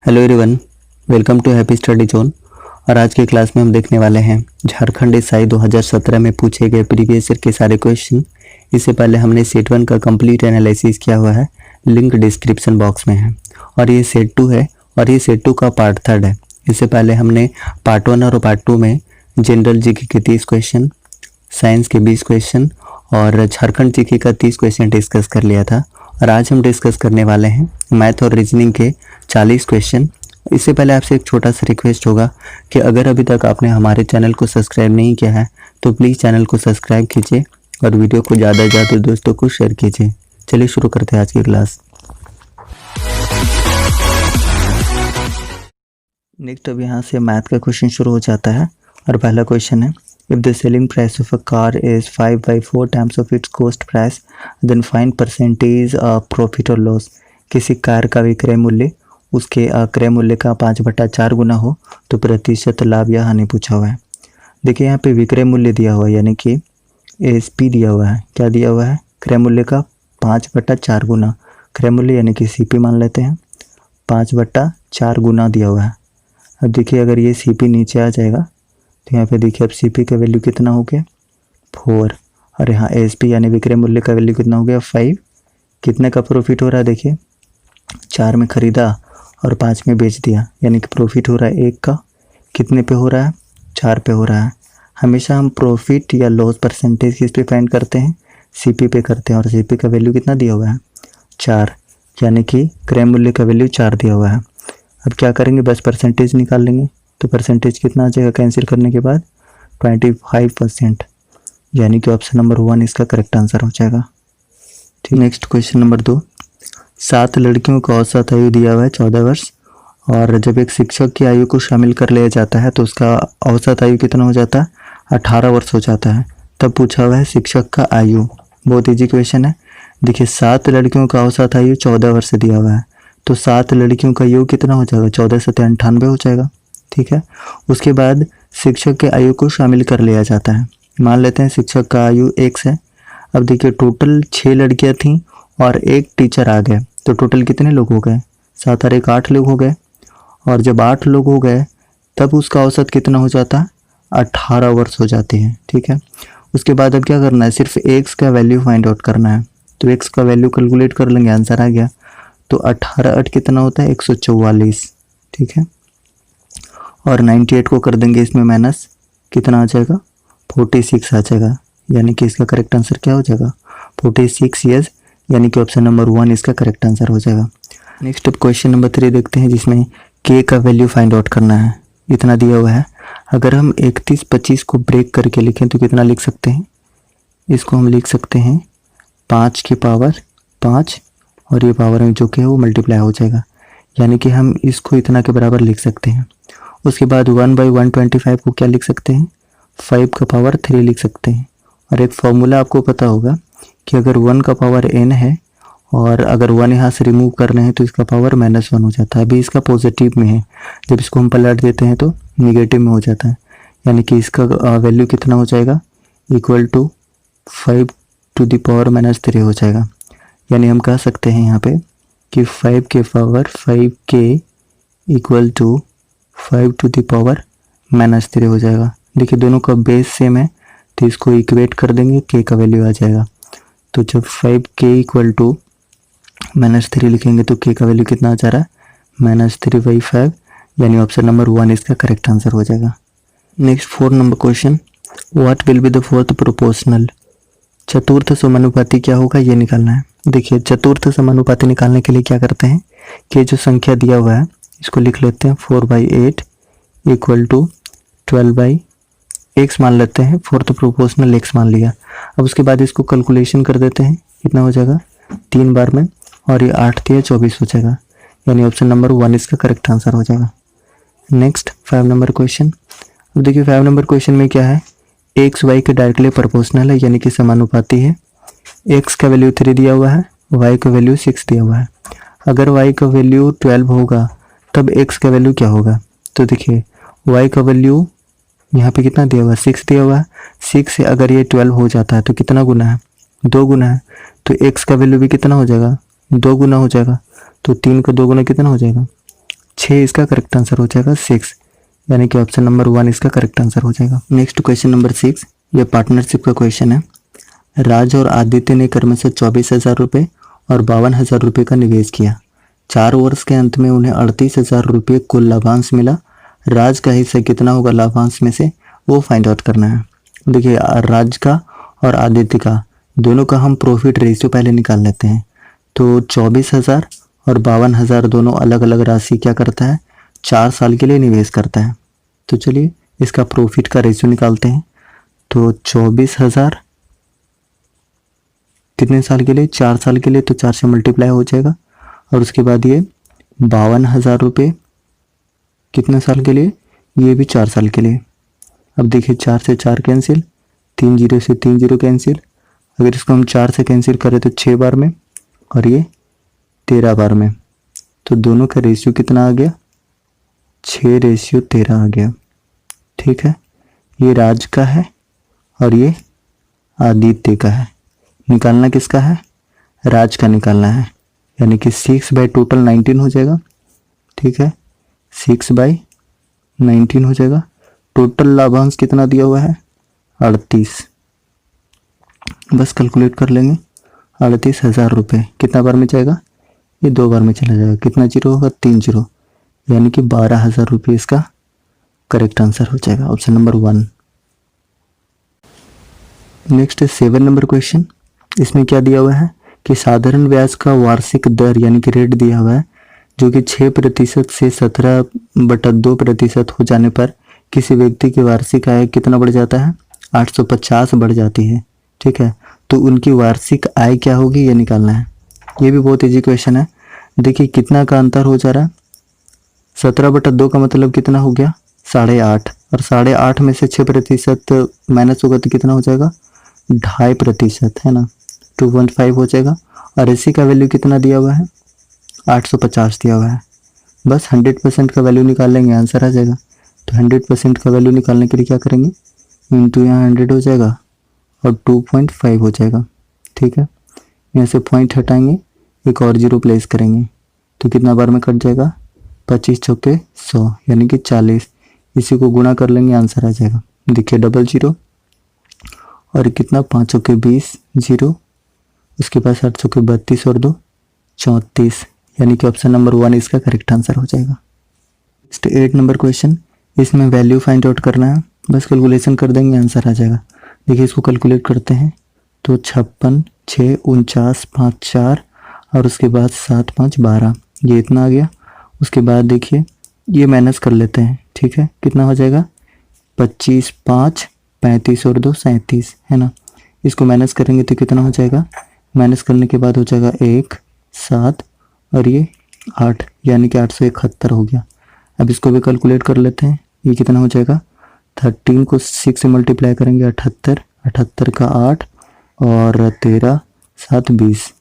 Hello everyone, welcome to happy study zone. और आज की क्लास में हम देखने वाले हैं झारखंड एसआई 2017 में पूछे गए प्रीवियस ईयर के सारे क्वेश्चन। इससे पहले हमने सेट 1 का कंप्लीट एनालिसिस किया हुआ है, लिंक डिस्क्रिप्शन बॉक्स में है। और ये सेट 2 है और ये सेट 2 का पार्ट 3 है। इससे पहले हमने पार्ट 1 और पार्ट 2 में जनरल जीके के 30 क्वेश्चन, साइंस के 20 क्वेश्चन और झारखंड जीके का 30 क्वेश्चन डिस्कस कर लिया था। और आज हम डिस्कस करने वाले हैं मैथ और रीजनिंग के 40 क्वेश्चन। इससे पहले आपसे एक छोटा सा रिक्वेस्ट होगा कि अगर अभी तक आपने हमारे चैनल को सब्सक्राइब नहीं किया है तो प्लीज़ चैनल को सब्सक्राइब कीजिए और वीडियो को ज़्यादा से ज़्यादा दोस्तों को शेयर कीजिए। चलिए शुरू करते हैं आज की क्लास। नेक्स्ट अब यहाँ से मैथ का क्वेश्चन शुरू हो जाता है और पहला क्वेश्चन है, if the selling price of a car is 5/4 times of its cost price, then find percentage profit or loss। किसी कार का विक्रय मूल्य उसके क्रय मूल्य का 5/4 गुना हो तो प्रतिशत लाभ या हानि पूछा हुआ है। देखिए यहाँ पे विक्रय मूल्य दिया हुआ है, यानी कि एसपी दिया हुआ है। क्या दिया हुआ है? क्रय मूल्य का 5/4 गुना। क्रय मूल्य यानी कि सीपी मान लेते हैं, 5/4 गुना दिया हुआ है। अब देखिए अगर ये सीपी नीचे आ जाएगा तो यहाँ पे देखिए अब सीपी का वैल्यू कितना हो गया 4 और यहाँ एसपी यानी विक्रय मूल्य का वैल्यू कितना हो गया 5। कितने का प्रॉफिट हो रहा है? देखिए 4 में खरीदा और 5 में बेच दिया, यानी कि प्रॉफिट हो रहा है 1 का। कितने पे हो रहा है? 4 पे हो रहा है। हमेशा हम प्रॉफिट या लॉस परसेंटेज किस पे फाइंड करते हैं? सीपी पे करते हैं। और सीपी का वैल्यू कितना दिया हुआ है? 4, यानी कि क्रय मूल्य का वैल्यू 4 दिया हुआ है। अब क्या करेंगे? बस परसेंटेज निकाल लेंगे। तो परसेंटेज कितना आ जाएगा कैंसिल करने के बाद? 25%, यानी कि ऑप्शन नंबर 1 इसका करेक्ट आंसर हो जाएगा। ठीक, नेक्स्ट क्वेश्चन नंबर 2, 7 लड़कियों का औसत आयु दिया हुआ है 14 वर्ष और जब एक शिक्षक की आयु को शामिल कर लिया जाता है तो उसका औसत आयु कितना हो जाता है? 18 वर्ष हो जाता है। तब पूछा हुआ है शिक्षक का आयु। बहुत ईजी क्वेश्चन है। देखिए 7 लड़कियों का औसत आयु 14 वर्ष दिया हुआ है तो 7 लड़कियों का योग कितना हो जाएगा? 14 से 98 हो जाएगा। ठीक है, उसके बाद शिक्षक के आयु को शामिल कर लिया जाता है। मान लेते हैं शिक्षक का आयु x है। अब देखिए टोटल 6 लड़कियां थीं और एक टीचर आ गए तो टोटल कितने लोग हो गए? 7 और 1 8 लोग हो गए। और जब 8 लोग हो गए तब उसका औसत कितना हो जाता है? 18 वर्ष हो जाती है। ठीक है, उसके बाद अब क्या करना है? सिर्फ x का वैल्यू फाइंड आउट करना है। तो x का वैल्यू कैलकुलेट कर लेंगे, आंसर आ गया। तो 18 8 कितना होता है? 144। ठीक है, और 98 को कर देंगे इसमें माइनस, कितना आ जाएगा? 46 आ जाएगा। यानी कि इसका करेक्ट आंसर क्या हो जाएगा? 46 ईयर्स, यानी कि ऑप्शन नंबर 1 इसका करेक्ट आंसर हो जाएगा। नेक्स्ट अब क्वेश्चन नंबर 3 देखते हैं, जिसमें के का वैल्यू फाइंड आउट करना है। इतना दिया हुआ है। अगर हम 31 25 को ब्रेक करके लिखें तो कितना लिख सकते हैं? इसको हम लिख सकते हैं 5 की पावर 5 और ये पावर में जो कि है वो मल्टीप्लाई हो जाएगा, यानी कि हम इसको इतना के बराबर लिख सकते हैं। उसके बाद 1/125 को क्या लिख सकते हैं? 5 का पावर 3 लिख सकते हैं। और एक फॉर्मूला आपको पता होगा कि अगर 1 का पावर n है और अगर 1 यहाँ से रिमूव करना है तो इसका पावर -1 हो जाता है। अभी इसका पॉजिटिव में है, जब इसको हम पलट देते हैं तो निगेटिव में हो जाता है, यानी कि इसका वैल्यू कितना हो जाएगा? Equal to 5 to the power -3 हो जाएगा। यानी हम कह सकते हैं यहाँ पे कि 5 के power 5k equal to 5 to the power -3 हो जाएगा। देखिए दोनों का बेस सेम है तो इसको इक्वेट कर देंगे, k का वैल्यू आ जाएगा। तो जब 5k इक्वल टू -3 लिखेंगे तो k का वैल्यू कितना आ जा रहा है? -3/5, यानी ऑप्शन नंबर 1 इसका करेक्ट आंसर हो जाएगा। Next 4 number question, what will be the fourth proportional. चतुर्थ समानुपाती क्या होगा ये निकालना है। देखिए चतुर्थ समानुपाती निकालने के लिए क्या करते हैं कि जो संख्या दिया हुआ है इसको लिख लेते हैं 4/8 इक्वल टू 12/x मान लेते हैं। फोर्थ प्रोपोर्शनल x मान लिया। अब उसके बाद इसको कैलकुलेशन कर देते हैं, कितना हो जाएगा? 3 बार में, और ये 8 3 24 हो जाएगा, यानी ऑप्शन नंबर 1 इसका करेक्ट आंसर हो जाएगा। Next 5 number question. अब देखिए 5 नंबर क्वेश्चन में क्या है? x y के डायरेक्टली प्रोपोर्शनल है, यानी कि समानुपाती है। x का वैल्यू 3 दिया हुआ है, y का वैल्यू 6 दिया हुआ है। अगर y का वैल्यू 12 होगा तब x का वैल्यू क्या होगा? तो देखिए y का वैल्यू यहाँ पे कितना दिया हुआ है? 6 दिया हुआ है। 6 से अगर ये 12 हो जाता है तो कितना गुना है? 2 गुना है। तो x का वैल्यू भी कितना हो जाएगा? 2 गुना हो जाएगा। तो 3 का 2 गुना कितना हो जाएगा? 6 इसका करेक्ट आंसर हो जाएगा 6, यानी कि ऑप्शन नंबर 1 इसका करेक्ट आंसर हो जाएगा। नेक्स्ट क्वेश्चन नंबर 6, ये पार्टनरशिप का क्वेश्चन है। राज और आदित्य ने क्रम से 24,000 रुपये और 52,000 रुपये का निवेश किया। 4 वर्ष के अंत में उन्हें 38,000 रुपये कुल लाभांश मिला। राज का हिस्सा कितना होगा लाभांश में से, वो फाइंड आउट करना है। देखिए राज का और आदित्य का दोनों का हम प्रॉफिट रेशियो पहले निकाल लेते हैं। तो 24,000 और 52,000 दोनों अलग अलग राशि क्या करता है, 4 साल के लिए निवेश करता है। तो चलिए इसका प्रॉफिट का रेशियो निकालते हैं। तो 24,000 कितने साल के लिए, 4 साल के लिए, तो 4 से मल्टीप्लाई हो जाएगा। और उसके बाद ये 52,000 रुपये कितने साल के लिए, ये भी 4 साल के लिए। अब देखिए 4 से 4 कैंसिल, 3 जीरो से 3 जीरो कैंसिल। अगर इसको हम 4 से कैंसिल करें तो 6 बार में और ये 13 बार में। तो दोनों का रेशियो कितना आ गया, 6:13 आ गया। ठीक है, ये राज का है और ये आदित्य का है। निकालना किसका है, राज का निकालना है, यानी कि 6 बाई टोटल 19 हो जाएगा। ठीक है, 6 बाई 19 हो जाएगा। टोटल लाभांश कितना दिया हुआ है, 38। बस कैलकुलेट कर लेंगे, 38,000 रुपये कितना बार में जाएगा, ये 2 बार में चला जाएगा। कितना जीरो होगा, 3 जीरो, यानी कि 12,000 रुपये इसका करेक्ट आंसर हो जाएगा, ऑप्शन नंबर 1। नेक्स्ट है 7 नंबर क्वेश्चन। इसमें क्या दिया हुआ है कि साधारण ब्याज का वार्षिक दर यानी कि रेट दिया हुआ है, जो कि 6% से 17/2% हो जाने पर किसी व्यक्ति की वार्षिक आय कितना बढ़ जाता है, 850 बढ़ जाती है। ठीक है, तो उनकी वार्षिक आय क्या होगी ये निकालना है। ये भी बहुत इजी क्वेश्चन है। देखिए कितना का अंतर हो जा रहा है, 17/2 का मतलब कितना हो गया, 8.5, और 8.5 में से 6% माइनस होगा तो कितना हो जाएगा, 2.5% है ना, 2.5 हो जाएगा। और इसी का वैल्यू कितना दिया हुआ है, 850 दिया हुआ है। बस 100% का वैल्यू निकाल लेंगे, आंसर आ जाएगा। तो 100% का वैल्यू निकालने के लिए क्या करेंगे, इंटू यहाँ 100 हो जाएगा और 2.5 हो जाएगा। ठीक है, यहाँ से पॉइंट हटाएंगे, एक और जीरो प्लेस करेंगे, तो कितना बार में कट जाएगा, 25 चौके 100, यानी कि 40। इसी को गुणा कर लेंगे, आंसर आ जाएगा। देखिए डबल जीरो और कितना, 5 चौके 20 जीरो, उसके बाद 8 चौके 32 और 2 34, यानी कि ऑप्शन नंबर 1 इसका करेक्ट आंसर हो जाएगा। Next 8 number question. इसमें वैल्यू फाइंड आउट करना है, बस कैलकुलेशन कर देंगे, आंसर आ जाएगा। देखिए इसको कैलकुलेट करते हैं, तो 56, 6, 49, 5, 4 और उसके बाद 7, 5, 12, ये इतना आ गया। उसके बाद देखिए ये माइनस कर लेते हैं। ठीक है, कितना हो जाएगा, 25, 5, 35 और 2 37, है ना। इसको माइनस करेंगे तो कितना हो जाएगा, माइनस करने के बाद हो जाएगा 1, 7 और ये 8, यानी कि 871 हो गया। अब इसको भी कैलकुलेट कर लेते हैं, ये कितना हो जाएगा, 13 को 6 से मल्टीप्लाई करेंगे 78, 78 का 8 और 13, 7, 20,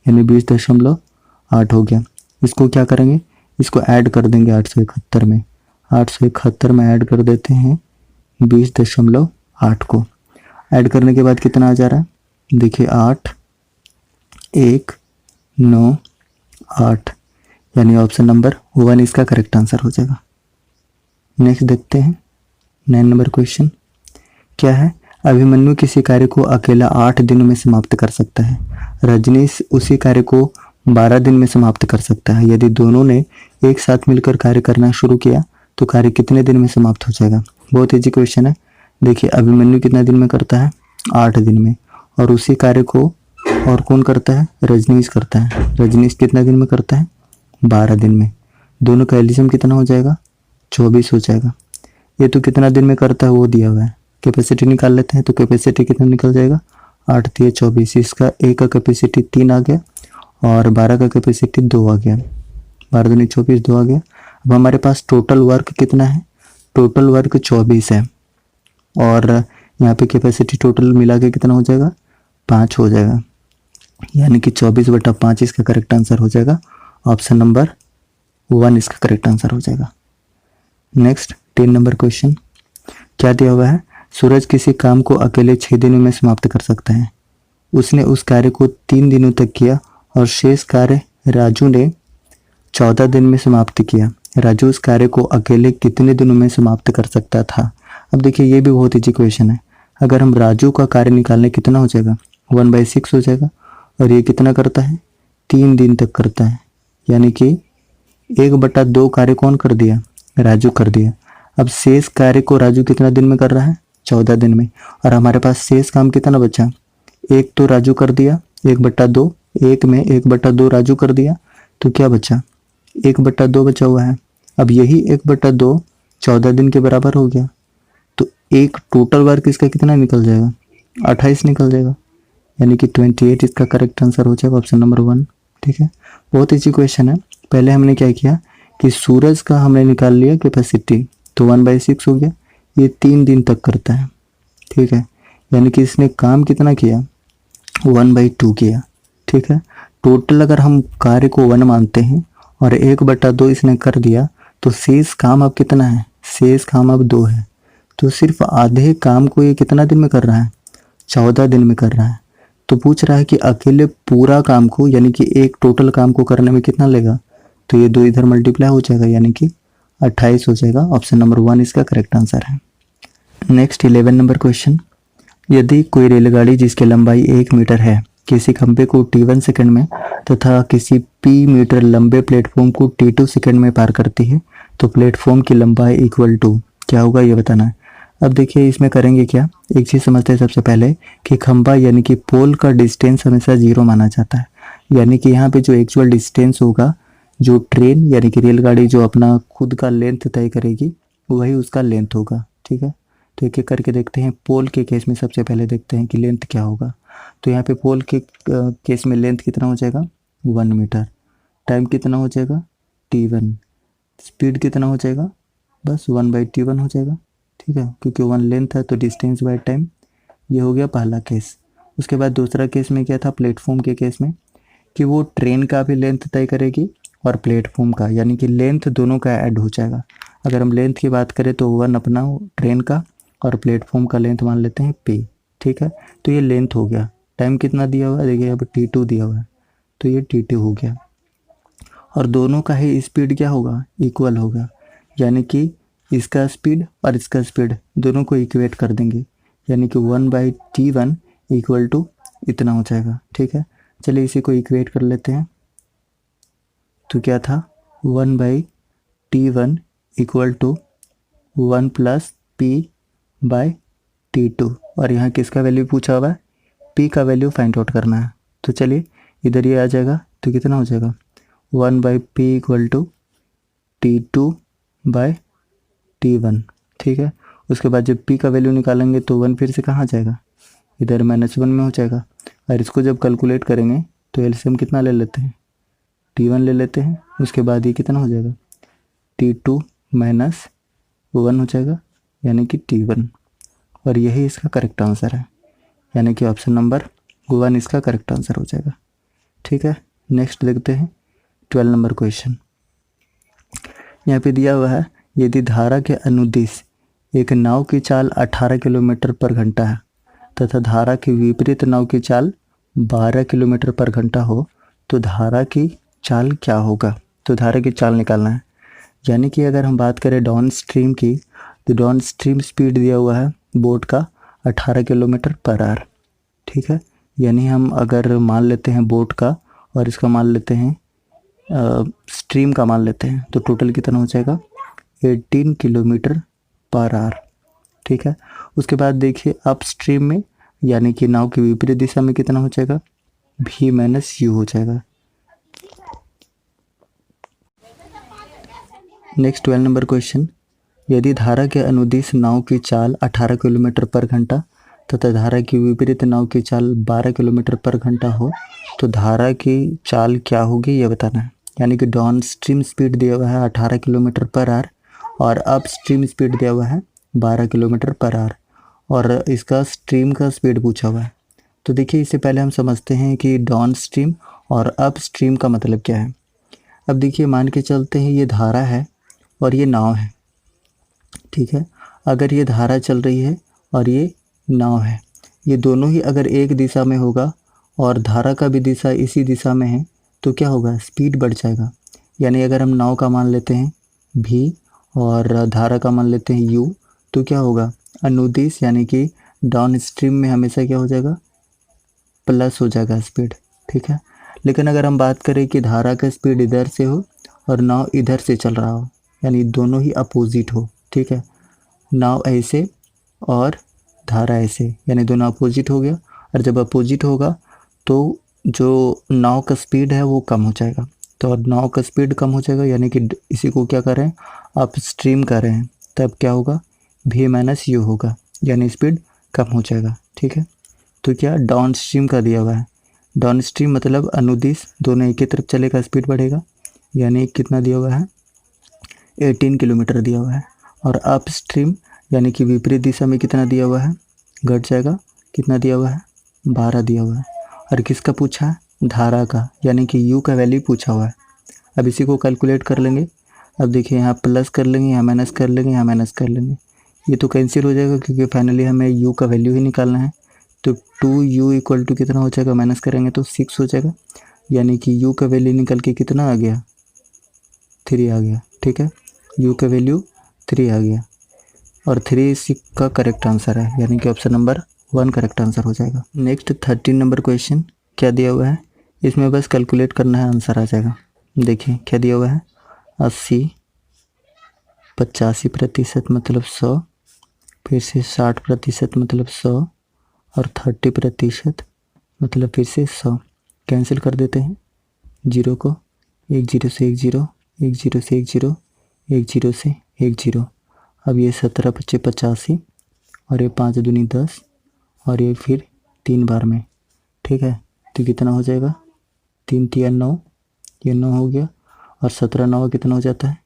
यानी 20.8 हो गया। इसको क्या करेंगे, इसको ऐड कर देंगे 871 में, 871 में ऐड कर देते हैं 20.8 को। ऐड करने के बाद कितना आ जा रहा है, देखिए 8, 1, 9, 8, यानी ऑप्शन नंबर 1 इसका करेक्ट आंसर हो जाएगा। नेक्स्ट देखते हैं 9 नंबर क्वेश्चन। क्या है, अभिमन्यु किसी कार्य को अकेला 8 दिनों में समाप्त कर सकता है, रजनीश उसी कार्य को 12 दिन में समाप्त कर सकता है। यदि दोनों ने एक साथ मिलकर कार्य करना शुरू किया तो कार्य कितने दिन में समाप्त हो जाएगा। बहुत इजी क्वेश्चन है। देखिए अभिमन्यु कितना दिन में करता है, 8 दिन में, और उसी कार्य को और कौन करता है, रजनीश करता है। रजनीश कितना दिन में करता है, 12 दिन में। दोनों का एलसीएम कितना हो जाएगा, 24 हो जाएगा। ये तो कितना दिन में करता है वो दिया हुआ है, कैपेसिटी निकाल लेते हैं। तो कैपेसिटी कितना निकल जाएगा, 8 × 24, इसका A का कैपेसिटी 3 आ गया और 12 का कैपेसिटी 2 आ गया, 12 दूनी 24, 2 आ गया। अब हमारे पास टोटल वर्क कितना है, टोटल वर्क 24 है और यहाँ पे कैपेसिटी टोटल मिला के कितना हो जाएगा, 5 हो जाएगा, यानी कि 24/5 इसका करेक्ट आंसर हो जाएगा। ऑप्शन नंबर 1 इसका करेक्ट आंसर हो जाएगा। Next 10 number question. क्या दिया हुआ है, सूरज किसी काम को अकेले 6 दिनों में समाप्त कर सकता है। उसने उस कार्य को 3 दिनों तक किया और शेष कार्य राजू ने 14 दिन में समाप्त किया। राजू इस कार्य को अकेले कितने दिनों में समाप्त कर सकता था। अब देखिए ये भी बहुत ईजी क्वेश्चन है। अगर हम राजू का कार्य निकालने कितना हो जाएगा, 1/6 हो जाएगा। और ये कितना करता है, 3 दिन तक करता है, यानी कि 1/2 कार्य कौन कर दिया, राजू कर दिया। अब शेष कार्य को राजू कितना दिन में कर रहा है, 14 दिन में। और हमारे पास शेष काम कितना बचा, एक तो राजू कर दिया 1/2, एक में 1/2 राजू कर दिया, तो क्या बचा, 1/2 बचा हुआ है। अब यही 1/2 14 दिन के बराबर हो गया, तो एक टोटल वर्क इसका कितना निकल जाएगा, 28 निकल जाएगा, यानी कि 28 इसका करेक्ट आंसर हो जाएगा, ऑप्शन नंबर 1। ठीक है, बहुत ईजी क्वेश्चन है। पहले हमने क्या किया कि सूरज का हमने निकाल लिया कैपेसिटी, तो 1/6 हो गया, ये 3 दिन तक करता है। ठीक है, यानी कि इसने काम कितना किया, 1/2 किया। ठीक है, टोटल अगर हम कार्य को 1 मानते हैं और 1/2 इसने कर दिया, तो शेष काम अब कितना है, शेष काम अब 2 है। तो सिर्फ आधे काम को ये कितना दिन में कर रहा है, 14 दिन में कर रहा है। तो पूछ रहा है कि अकेले पूरा काम को, यानी कि एक टोटल काम को करने में कितना लेगा, तो ये 2 इधर मल्टीप्लाई हो जाएगा, यानी कि 28 हो जाएगा। ऑप्शन नंबर 1 इसका करेक्ट आंसर है। नेक्स्ट 11 नंबर क्वेश्चन, यदि कोई रेलगाड़ी जिसकी लंबाई 1 मीटर है किसी खंभे को T1 सेकंड में तथा किसी P मीटर लंबे प्लेटफॉर्म को T2 सेकंड में पार करती है, तो प्लेटफॉर्म की लंबाई इक्वल टू क्या होगा, ये बताना है। अब देखिए इसमें करेंगे क्या, एक चीज़ समझते हैं सबसे पहले कि खंभा यानी कि पोल का डिस्टेंस हमेशा 0 माना जाता है। यानी कि यहाँ पे जो एक्चुअल डिस्टेंस होगा, जो ट्रेन यानी कि रेलगाड़ी जो अपना खुद का लेंथ तय करेगी, वही उसका लेंथ होगा। ठीक है, तो एक एक करके देखते हैं। पोल के केस में सबसे पहले देखते हैं कि लेंथ क्या होगा। तो यहाँ पे पोल के केस में लेंथ कितना हो जाएगा, 1 मीटर। टाइम कितना हो जाएगा, T1। स्पीड कितना हो जाएगा, बस 1/T1 हो जाएगा। ठीक है, क्योंकि 1 लेंथ है तो डिस्टेंस बाय टाइम। ये हो गया पहला केस। उसके बाद दूसरा केस में क्या था, प्लेटफॉर्म के केस में, कि वो ट्रेन का भी लेंथ तय करेगी और प्लेटफॉर्म का, यानी कि लेंथ दोनों का ऐड हो जाएगा। अगर हम लेंथ की बात करें तो 1 अपना ट्रेन का और प्लेटफॉर्म का लेंथ मान लेते हैं P। ठीक है, तो ये लेंथ हो गया। टाइम कितना दिया हुआ है, देखिए अब T2 दिया हुआ है, तो ये T2 हो गया। और दोनों का ही स्पीड क्या होगा, इक्वल होगा, यानी कि इसका स्पीड और इसका स्पीड दोनों को इक्वेट कर देंगे, यानी कि 1/T1 इक्वल टू इतना हो जाएगा। ठीक है, चलिए इसी को इक्वेट कर लेते हैं। तो क्या था, 1/T1 इक्वल टू 1 + P/T2। और यहाँ किसका वैल्यू पूछा हुआ है, P का वैल्यू फाइंड आउट करना है। तो चलिए इधर ये आ जाएगा, तो कितना हो जाएगा, 1/P इक्वल टू T2/T1। ठीक है, उसके बाद जब P का वैल्यू निकालेंगे तो 1 फिर से कहाँ जाएगा, इधर -1 में हो जाएगा। और इसको जब कैलकुलेट करेंगे तो एलसीएम कितना ले लेते हैं, T1 ले लेते हैं। उसके बाद ये कितना हो जाएगा, T2 - 1 हो जाएगा, यानी कि T1। और यही इसका करेक्ट आंसर है, यानी कि ऑप्शन नंबर 1 इसका करेक्ट आंसर हो जाएगा। ठीक है, नेक्स्ट देखते हैं 12 नंबर क्वेश्चन। यहाँ पे दिया हुआ है, यदि धारा के अनुदिश एक नाव की चाल 18 किलोमीटर पर घंटा है तथा धारा के विपरीत नाव की चाल 12 किलोमीटर पर घंटा हो, तो धारा की चाल क्या होगा। तो धारा की चाल निकालना है, यानी कि अगर हम बात करें डाउन स्ट्रीम की, तो डाउन स्ट्रीम स्पीड दिया हुआ है बोट का 18 किलोमीटर पर आवर। ठीक है, यानी हम अगर मान लेते हैं बोट का और इसका मान लेते हैं स्ट्रीम का मान लेते हैं, तो टोटल कितना हो जाएगा, 18 किलोमीटर पर आवर। ठीक है, उसके बाद देखिए अप स्ट्रीम में, यानी कि नाव की विपरीत दिशा में कितना हो जाएगा, V - U हो जाएगा। नेक्स्ट 12 नंबर क्वेश्चन, यदि धारा के अनुदिश नाव की चाल 18 किलोमीटर पर घंटा तथा धारा की विपरीत नाव की चाल 12 किलोमीटर पर घंटा हो, तो धारा की चाल क्या होगी, ये बताना है। यानी कि डाउन स्ट्रीम स्पीड दिया हुआ है 18 किलोमीटर पर आवर और अप स्ट्रीम स्पीड दिया हुआ है 12 किलोमीटर पर आवर, और इसका स्ट्रीम का स्पीड पूछा हुआ है। तो देखिए इससे पहले हम समझते हैं कि डाउन स्ट्रीम और अप स्ट्रीम का मतलब क्या है। अब देखिए मान के चलते हैं ये धारा है और ये नाव है। ठीक है, अगर ये धारा चल रही है और ये नाव है, ये दोनों ही अगर एक दिशा में होगा और धारा का भी दिशा इसी दिशा में है, तो क्या होगा, स्पीड बढ़ जाएगा। यानी अगर हम नाव का मान लेते हैं भी और धारा का मान लेते हैं U, तो क्या होगा अनुदिश यानी कि डाउन स्ट्रीम में हमेशा क्या हो जाएगा प्लस हो जाएगा स्पीड, ठीक है। लेकिन अगर हम बात करें कि धारा का स्पीड इधर से हो और नाव इधर से चल रहा हो, यानी दोनों ही अपोजिट हो, ठीक है, नाव ऐसे और धारा ऐसे, यानी दोनों अपोजिट हो गया। और जब अपोजिट होगा तो जो नाव का स्पीड है वो कम हो जाएगा, तो और नाव का स्पीड कम हो जाएगा यानी कि इसी को क्या कर रहे हैं अप स्ट्रीम कर रहे हैं, तब क्या होगा V माइनस यू होगा, यानी स्पीड कम हो जाएगा, ठीक है। तो क्या डाउन स्ट्रीम का दिया हुआ है, डाउन स्ट्रीम मतलब अनुदिश दोनों एक ही तरफ चलेगा स्पीड बढ़ेगा, यानी कितना दिया हुआ है 18 किलोमीटर दिया हुआ है। और अप स्ट्रीम यानी कि विपरीत दिशा में कितना दिया हुआ है घट जाएगा, कितना दिया हुआ है 12 दिया हुआ है। और किसका पूछा है धारा का, यानी कि U का वैल्यू पूछा हुआ है। अब इसी को कैलकुलेट कर लेंगे। अब देखिए यहाँ प्लस कर लेंगे, यहाँ माइनस कर लेंगे, यहाँ माइनस कर लेंगे, ये तो कैंसिल हो जाएगा क्योंकि फाइनली हमें U का वैल्यू ही निकालना है। तो 2U इक्वल टू कितना हो जाएगा, माइनस करेंगे तो 6 हो जाएगा, यानी कि U का वैल्यू निकल के कितना आ गया 3 आ गया, ठीक है। U का वैल्यू 3 आ गया और 3 इसी का करेक्ट आंसर है, यानी कि ऑप्शन नंबर 1 करेक्ट आंसर हो जाएगा। नेक्स्ट 13 नंबर क्वेश्चन क्या दिया हुआ है, इसमें बस कैलकुलेट करना है आंसर आ जाएगा। देखिए क्या दिया हुआ है 80, 85% मतलब 100, फिर से 60% मतलब 100 और 30% मतलब फिर से 100। कैंसिल कर देते हैं जीरो को, 1 0 से 1 0, 1 0 से 1 0, 1 0 से 1 0। अब ये 17 25 85 और ये 5 दूनी 10 और ये फिर 3 बार में, ठीक है। तो कितना हो जाएगा 3 3 9, ये 9 हो गया और 17 9 कितना हो जाता है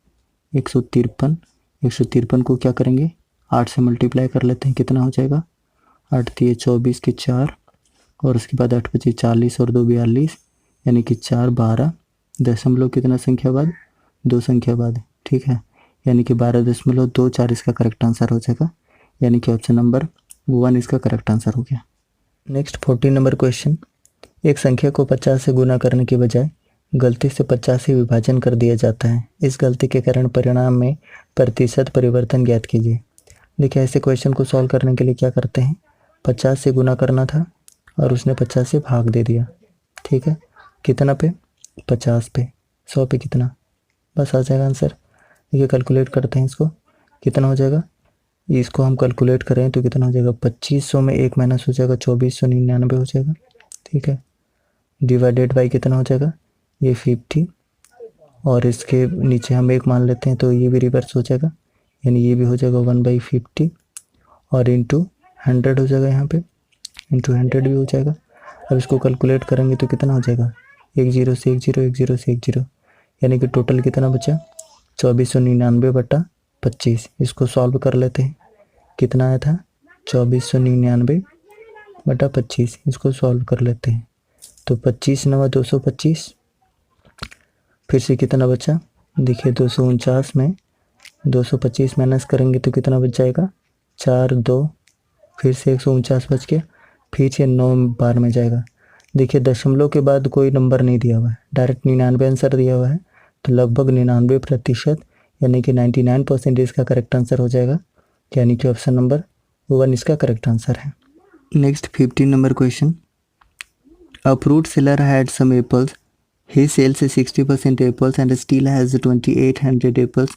153। 153 को क्या करेंगे 8 से मल्टीप्लाई कर लेते हैं, कितना हो जाएगा 8 3 24 के 4 और उसके बाद 8 25 40 और 2 42, यानी कि 4 12 दशमलव कितना संख्या बाद 2 संख्या बाद, ठीक है, यानी कि 12.24 इसका करेक्ट आंसर हो जाएगा, यानी कि ऑप्शन नंबर 1 इसका करेक्ट आंसर हो गया। नेक्स्ट 14 नंबर क्वेश्चन, एक संख्या को 50 से गुना करने के बजाय गलती से 50 से विभाजन कर दिया जाता है, इस गलती के कारण परिणाम में प्रतिशत परिवर्तन ज्ञात कीजिए। देखिए ऐसे क्वेश्चन को सॉल्व करने के लिए क्या करते हैं 50 से गुना करना था और उसने 50 से भाग दे दिया, ठीक है, कितना पे 50 पे, 100 पे कितना, बस आ जाएगा आंसर। देखिए कैलकुलेट करते हैं इसको, कितना हो जाएगा, इसको हम कैलकुलेट करें तो कितना हो जाएगा 2500 में 1 माइनस हो जाएगा 2499 हो जाएगा, ठीक है, डिवाइडेड बाई कितना हो जाएगा ये 50 और इसके नीचे हम 1 मान लेते हैं तो ये भी रिवर्स हो जाएगा, यानी ये भी हो जाएगा 1/50 और इंटू 100 हो जाएगा, यहाँ पे इंटू 100 भी हो जाएगा। अब इसको कैलकुलेट करेंगे तो कितना हो जाएगा 1 0 से 1 0, 1 0 से 1 0, यानी कि टोटल कितना बचा 2499/25। इसको सॉल्व कर लेते हैं, कितना आया था 2499/25, इसको सॉल्व कर लेते हैं तो 25 9 225, फिर से कितना बचा देखिए 249 में 225 माइनस करेंगे तो कितना बच जाएगा 4 2, फिर से 149 बच के फिर से 9 बार में जाएगा। देखिए दशमलव के बाद कोई नंबर नहीं दिया हुआ है, डायरेक्ट 99 आंसर दिया हुआ है, तो लगभग 99% यानी कि 99% इसका करेक्ट आंसर हो जाएगा, यानी कि ऑप्शन नंबर 1 इसका करेक्ट आंसर है। Next 15 number question, a fruit seller had some apples, he sells 60% apples and still has 2800 apples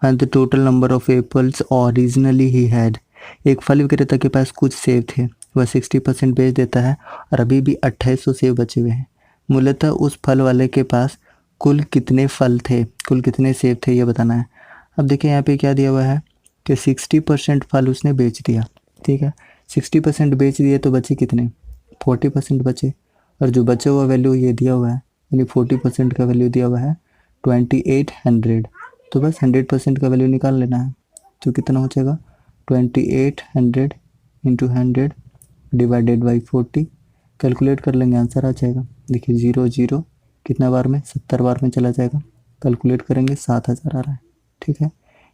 and the total number of apples originally he had। एक फल विक्रेता के पास कुछ सेब थे, वह 60% बेच देता है और अभी भी 2800 सेब बचे हुए हैं। मूलतः उस फल वाले के पास कुल कितने फल थे, कुल कितने सेब थे ये बताना है। अब देखिए यहाँ पे क्या दिया हुआ है कि 60% फल उसने बेच दिया, ठीक है, 60% बेच दिए तो बचे कितने 40% बचे, और जो बचे हुआ वैल्यू ये दिया हुआ है, यानी 40% का वैल्यू दिया हुआ है 2800, तो बस 100% का वैल्यू निकाल लेना है, तो कितना हो जाएगा 2800 इंटू 100 डिवाइडेड बाई 40, कैलकुलेट कर लेंगे आंसर आ जाएगा। देखिए 0 0 कितना बार में 70 बार में चला जाएगा, कैलकुलेट करेंगे 7000 आ रहा है, ठीक है,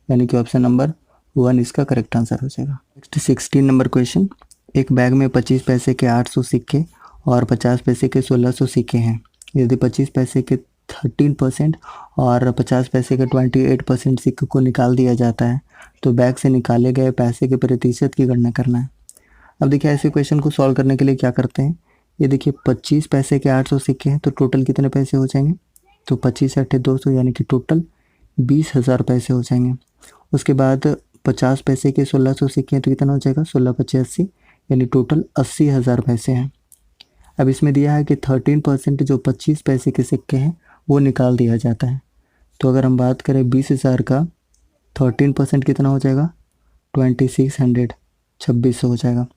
यानी कि ऑप्शन नंबर 1 इसका करेक्ट आंसर हो जाएगा। नेक्स्ट 16 नंबर क्वेश्चन, एक बैग में 25 पैसे के 800 सिक्के और 50 पैसे के 1600 सिक्के हैं। यदि 25 पैसे के 13% और 50 पैसे का 28% सिक्के को निकाल दिया जाता है। तो बैग से निकाले गए पैसे के प्रतिशत की गणना करना है। अब देखिए ऐसे क्वेश्चन को सॉल्व करने के लिए क्या करते हैं, ये देखिए 25 पैसे के 800 सिक्के हैं, तो टोटल कितने पैसे हो जाएंगे, तो 25 8 200 यानी कि टोटल 20,000 पैसे हो जाएंगे। उसके बाद 50 पैसे के 1600 सिक्के हैं, तो कितना हो जाएगा, 16 5 80 यानी टोटल 80,000 पैसे हैं। अब इसमें दिया है कि 13% जो 25 पैसे के सिक्के हैं वो निकाल दिया जाता है। तो अगर हम बात करें 20,000 का 13% कितना हो जाएगा, 2600 2600 हो जाएगा।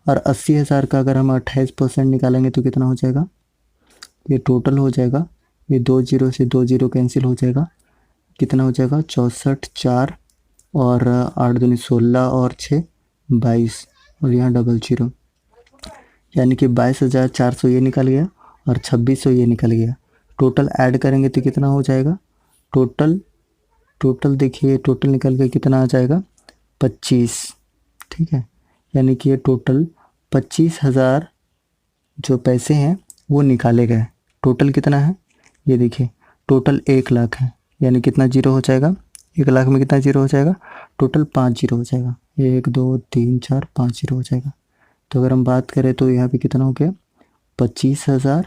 और 80,000 का अगर हम 28% निकालेंगे तो कितना हो जाएगा, ये टोटल हो जाएगा, ये 2 0 से 2 0 कैंसिल हो जाएगा, कितना हो जाएगा 64 4 और 8 दूनी 16 और 6 22 और यहाँ डबल 0 यानी कि 22,400 ये निकल गया और 2600 ये निकल गया। टोटल ऐड करेंगे तो कितना हो जाएगा, टोटल देखिए टोटल निकल के कितना आ जाएगा 25, ठीक है, यानी कि ये टोटल 25,000 जो पैसे हैं वो निकाले गए। टोटल कितना है, ये देखिए टोटल 1 लाख है, यानी कितना जीरो हो जाएगा, 1 लाख में कितना जीरो हो जाएगा, टोटल 5 जीरो हो जाएगा, 1 2 3 4 5 जीरो हो जाएगा। तो अगर हम बात करें तो यहाँ पे कितना हो गया 25,000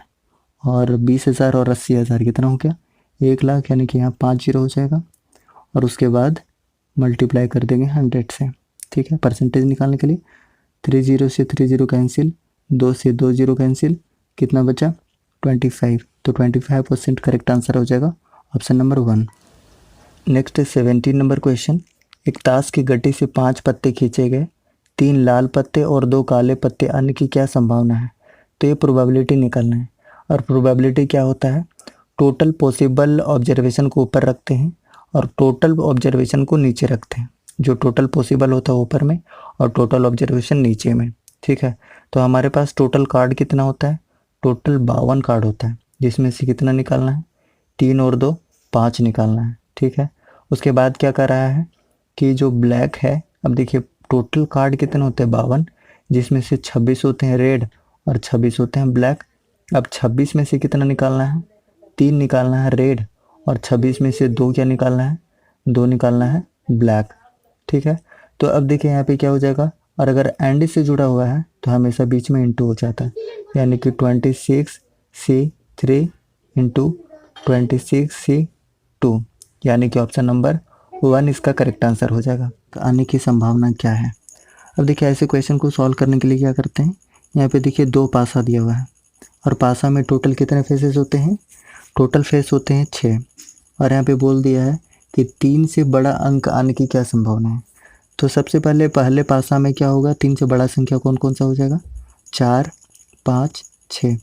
और 20,000 और 80,000 कितना हो गया 1 लाख, यानी कि यहाँ 5 जीरो हो जाएगा और उसके बाद मल्टीप्लाई कर देंगे 100 से, ठीक है। परसेंटेज निकालने के लिए 3 0 से 3 0 कैंसिल, 2 से 2 0 कैंसिल, कितना बचा 25, तो 25% करेक्ट आंसर हो जाएगा option number 1। Next 17 number question, एक ताश की गड्डी से 5 पत्ते खींचे गए, 3 लाल पत्ते और 2 काले पत्ते आने की क्या संभावना है। तो ये प्रोबेबिलिटी निकालना है और प्रोबेबिलिटी क्या होता है, टोटल पॉसिबल ऑब्जर्वेशन को ऊपर रखते हैं और टोटल ऑब्जर्वेशन को नीचे रखते हैं। जो टोटल पॉसिबल होता है ऊपर में और टोटल ऑब्जर्वेशन नीचे में, ठीक है। तो हमारे पास टोटल कार्ड कितना होता है, टोटल 52 कार्ड होता है, जिसमें से कितना निकालना है 3 और 2 5 निकालना है, ठीक है। उसके बाद क्या कर रहा है कि जो ब्लैक है, अब देखिए टोटल कार्ड कितने होते हैं 52, जिसमें से 26 होते हैं रेड और 26 होते हैं ब्लैक। अब 26 में से कितना निकालना है 3 निकालना है रेड और 26 में से 2 क्या निकालना है 2 निकालना है ब्लैक, ठीक है। तो अब देखिए यहाँ पे क्या हो जाएगा, और अगर एंड से जुड़ा हुआ है तो हमेशा बीच में इंटू हो जाता है, यानी कि 26C3 इंटू 26C2 यानी कि ऑप्शन नंबर 1 इसका करेक्ट आंसर हो जाएगा। आने की संभावना क्या है। अब देखिए ऐसे क्वेश्चन को सॉल्व करने के लिए क्या करते हैं, यहाँ पे देखिए 2 पासा दिया हुआ है और पासा में टोटल कितने फेसेस होते हैं, टोटल फेस होते हैं 6 और यहाँ पे बोल दिया है कि 3 से बड़ा अंक आने की क्या संभावना है। तो सबसे पहले पासा में क्या होगा, 3 से बड़ा संख्या कौन कौन सा हो जाएगा 4 5 6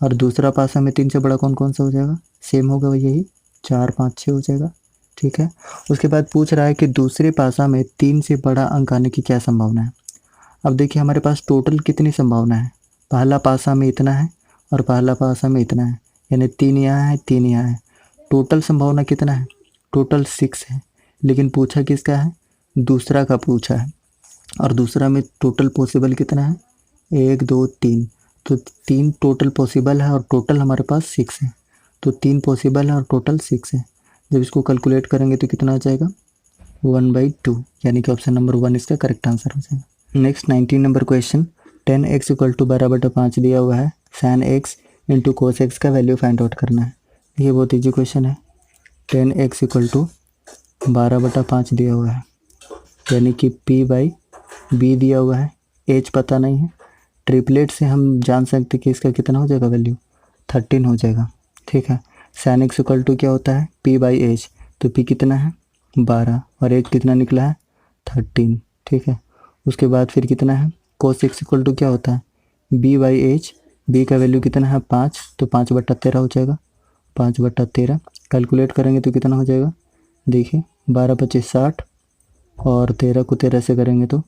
और दूसरा पासा में 3 से बड़ा कौन कौन सा हो जाएगा, सेम होगा यही 4 5 6 हो जाएगा, ठीक है। उसके बाद पूछ रहा है कि दूसरे पासा में 3 से बड़ा अंक आने की क्या संभावना है। अब देखिए हमारे पास टोटल कितनी संभावना है, पहला पासा में इतना है और पहला पासा में इतना है, यानी 3 यहाँ है 3 यहाँ है, टोटल संभावना कितना है, टोटल 6 है। लेकिन पूछा किसका है, दूसरा का पूछा है और दूसरा में टोटल पॉसिबल कितना है 1 2 3, तो 3 टोटल पॉसिबल है और टोटल हमारे पास 6 है, तो 3 पॉसिबल है और टोटल 6 है। जब इसको कैलकुलेट करेंगे तो कितना आ जाएगा 1/2, यानी कि ऑप्शन नंबर 1 इसका करेक्ट आंसर हो जाएगा। नेक्स्ट 19 नंबर क्वेश्चन, 10x = 12/5 दिया हुआ है, sin x × cos x का वैल्यू फाइंड आउट करना है। ये बहुत ईजी क्वेश्चन है। 10x = 12/5 दिया हुआ है, यानी कि p/b दिया हुआ है, h पता नहीं है, ट्रिपलेट से हम जान सकते कि इसका कितना हो जाएगा वैल्यू 13 हो जाएगा, ठीक है। sin x = क्या होता है p/h, तो p कितना है 12 और h कितना निकला है 13, ठीक है। उसके बाद फिर कितना है cos x = क्या होता है b/h, b का वैल्यू कितना है 5, तो 5/13 हो जाएगा, 5/13 कैलकुलेट करेंगे तो कितना हो जाएगा, देखिए 12 25 60 और 13 को 13 से करेंगे तो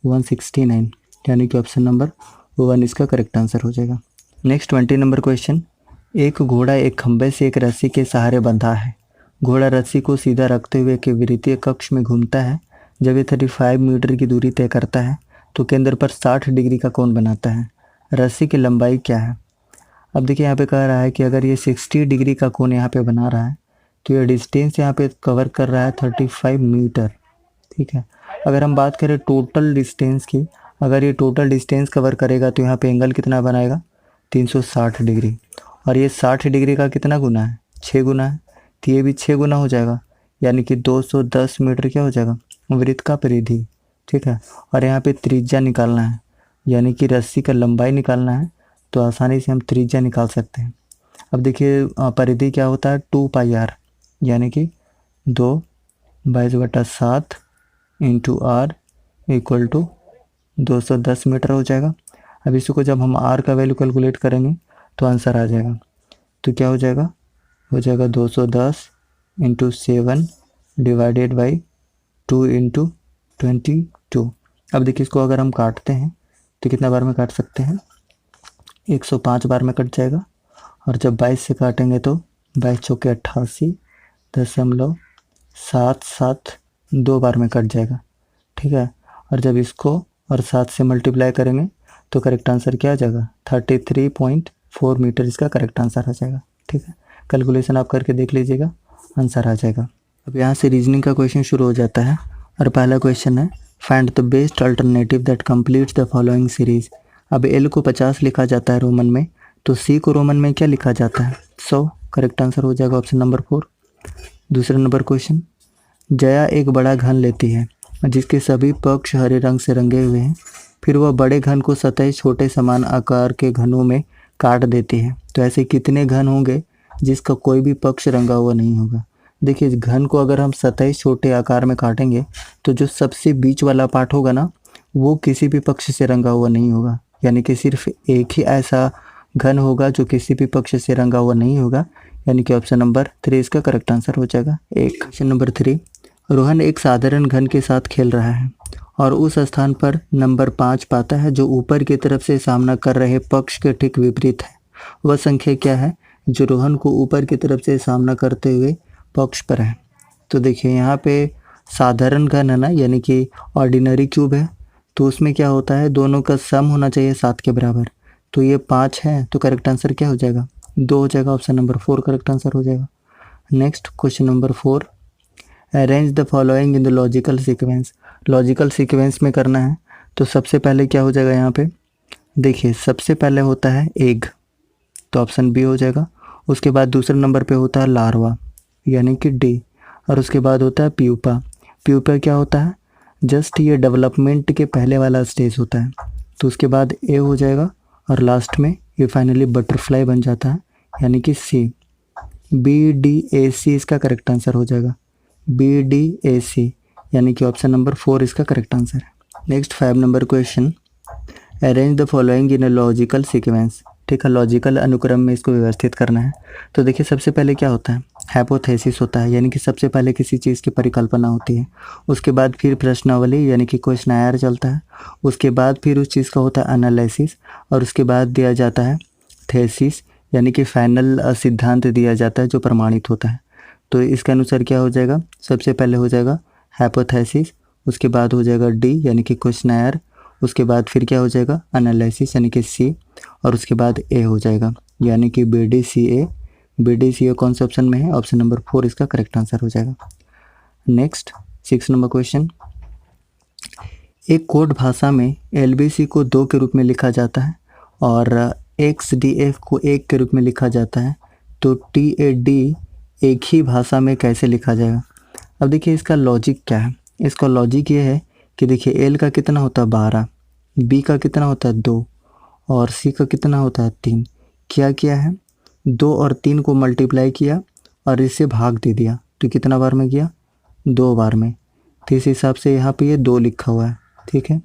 169, यानी कि ऑप्शन नंबर 1 इसका करेक्ट आंसर हो जाएगा। नेक्स्ट 20 नंबर क्वेश्चन, एक घोड़ा एक खंभे से एक रस्सी के सहारे बंधा है, घोड़ा रस्सी को सीधा रखते हुए एक वृत्तीय कक्ष में घूमता है, जब ये 35 मीटर की दूरी तय करता है तो केंद्र पर 60 डिग्री का कोण बनाता है, रस्सी की लंबाई क्या है। अब देखिए यहाँ पे कह रहा है कि अगर ये 60 डिग्री का कोण यहाँ पे बना रहा है तो ये डिस्टेंस यहाँ पे कवर कर रहा है 35 मीटर, ठीक है। अगर हम बात करें टोटल डिस्टेंस की, अगर ये टोटल डिस्टेंस कवर करेगा तो यहाँ पे एंगल कितना बनाएगा 360 डिग्री, और ये 60 डिग्री का कितना गुना है 6 गुना है, तो ये भी 6 गुना हो जाएगा, यानी कि 210 मीटर क्या हो जाएगा वृत्त का परिधि, ठीक है। और यहाँ पे त्रिज्या निकालना है, यानी कि रस्सी का लंबाई निकालना है, तो आसानी से हम त्रिज्या निकाल सकते हैं। अब देखिए परिधि क्या होता है 2πr, यानी कि 2/7 into r equal to 210 metre हो जाएगा। अब इसको जब हम आर का वैल्यू कैलकुलेट करेंगे तो आंसर आ जाएगा, तो क्या हो जाएगा 210 इंटू 7 डिवाइडेड बाई 2 इंटू 22। अब देखिए इसको अगर हम काटते हैं तो कितना बार में काट सकते हैं 105 बार में कट जाएगा, और जब 22 से काटेंगे तो 22 चौके 88.772 बार में कट जाएगा, ठीक है। और जब इसको और 7 से मल्टीप्लाई करेंगे तो करेक्ट आंसर क्या आ जाएगा 33.4 मीटर, इसका करेक्ट आंसर आ जाएगा, ठीक है। कैलकुलेशन आप करके देख लीजिएगा, आंसर आ जाएगा। अब यहाँ से रीजनिंग का क्वेश्चन शुरू हो जाता है, और पहला क्वेश्चन है find the best alternative that completes the following series. अब एल को 50 लिखा जाता है रोमन में, तो सी को रोमन में क्या लिखा जाता है 100, करेक्ट आंसर हो जाएगा ऑप्शन नंबर 4। दूसरा नंबर क्वेश्चन, जया एक बड़ा घन लेती है जिसके सभी पक्ष हरे रंग से रंगे हुए हैं, फिर वह बड़े घन को सतह छोटे समान आकार के घनों में काट देती है, तो ऐसे कितने घन होंगे जिसका कोई भी पक्ष रंगा हुआ नहीं होगा। देखिए इस घन को अगर हम सतह छोटे आकार में काटेंगे तो जो सबसे बीच वाला पार्ट होगा ना वो किसी भी पक्ष से रंगा हुआ नहीं होगा, यानी कि सिर्फ एक ही ऐसा घन होगा जो किसी भी पक्ष से रंगा हुआ नहीं होगा, यानी कि ऑप्शन नंबर 3 इसका करेक्ट आंसर हो जाएगा। एक क्वेश्चन नंबर 3, रोहन एक साधारण घन के साथ खेल रहा है और उस स्थान पर नंबर 5 पाता है जो ऊपर की तरफ से सामना कर रहे पक्ष के ठीक विपरीत है। वह संख्या क्या है जो रोहन को ऊपर की तरफ से सामना करते हुए पक्ष पर है। तो देखिए यहाँ पे साधारण घन है ना, यानी कि ऑर्डिनरी क्यूब है, तो उसमें क्या होता है दोनों का सम होना चाहिए 7 के बराबर, तो ये 5 है, तो करेक्ट आंसर क्या हो जाएगा 2 हो जाएगा, ऑप्शन नंबर 4 करेक्ट आंसर हो जाएगा। Next question number 4, arrange the following in the logical sequence. Logical sequence में करना है, तो सबसे पहले क्या हो जाएगा यहाँ पे देखिए सबसे पहले होता है एग, तो ऑप्शन बी हो जाएगा। उसके बाद दूसरे नंबर पे होता है लार्वा, यानी कि डी, और उसके बाद होता है प्यूपा। प्यूपा क्या होता है जस्ट ये डेवलपमेंट के पहले वाला स्टेज होता है, तो उसके बाद ए हो जाएगा, और लास्ट में ये फाइनली बटरफ्लाई बन जाता है, यानी कि सी। बी डी ए सी इसका करेक्ट आंसर हो जाएगा, बी डी ए सी, यानी कि ऑप्शन नंबर 4 इसका करेक्ट आंसर है। Next 5 number question, arrange the following in a logical sequence. ठीक है, लॉजिकल अनुक्रम में इसको व्यवस्थित करना है। तो देखिए सबसे पहले क्या होता है हाइपोथेसिस होता है, यानी कि सबसे पहले किसी चीज़ की परिकल्पना होती है, उसके बाद फिर प्रश्नावली यानी कि क्वेश्चनायर चलता है, उसके बाद फिर उस चीज़ का होता है एनालिसिस, और उसके बाद दिया जाता है थेसिस, यानी कि फाइनल सिद्धांत दिया जाता है जो प्रमाणित होता है। तो इसके अनुसार क्या हो जाएगा, सबसे पहले हो जाएगा हाइपोथेसिस, उसके बाद हो जाएगा डी यानी कि क्वेश्चनायर, उसके बाद फिर क्या हो जाएगा एनालिसिस यानी कि सी, और उसके बाद ए हो जाएगा, यानी कि बी डी सी ए। बी डी सी ए कौन से ऑप्शन में है, ऑप्शन नंबर 4 इसका करेक्ट आंसर हो जाएगा। नेक्स्ट 6 नंबर क्वेश्चन, एक कोड भाषा में LBC को 2 के रूप में लिखा जाता है और XDF को 1 के रूप में लिखा जाता है, तो TAD एक ही भाषा में कैसे लिखा जाएगा। अब देखिए इसका लॉजिक क्या है, इसका लॉजिक ये है कि देखिए L का कितना होता है 12, B का कितना होता है 2 और C का कितना होता है 3। क्या किया है 2 और 3 को मल्टीप्लाई किया और इससे भाग दे दिया, तो कितना बार में किया 2 बार में, तो इस हिसाब से यहाँ पे ये 2 लिखा हुआ है। ठीक है,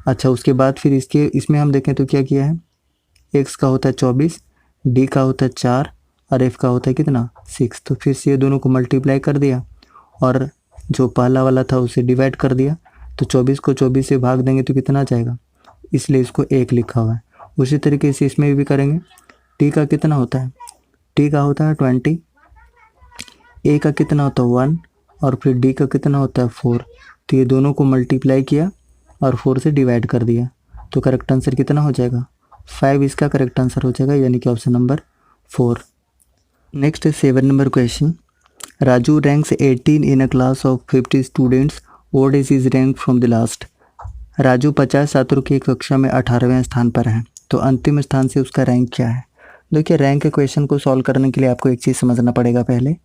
अच्छा उसके बाद फिर इसमें हम देखें तो क्या किया है, X का होता है 24, D का होता है 4 और F का होता है कितना 6, तो फिर से ये दोनों को मल्टीप्लाई कर दिया और जो पहला वाला था उसे डिवाइड कर दिया, तो 24 को 24 से भाग देंगे तो कितना आ जाएगा, इसलिए इसको 1 लिखा हुआ है। उसी तरीके से इसमें भी करेंगे, T का कितना होता है, T का होता है 20, A का कितना होता है 1 और फिर D का कितना होता है 4, तो ये दोनों को मल्टीप्लाई किया और 4 से डिवाइड कर दिया, तो करेक्ट आंसर कितना हो जाएगा 5 इसका करेक्ट आंसर हो जाएगा, यानी कि ऑप्शन नंबर 4। नेक्स्ट है 7 number question. Raju ranks 18 in a class of 50 students, what is his rank from the last. Raju 50 छात्रों की कक्षा में 18वें स्थान पर है, तो अंतिम स्थान से उसका रैंक क्या है। देखिए रैंक के क्वेश्चन को सॉल्व करने के लिए आपको एक चीज़ समझना पड़ेगा पहले,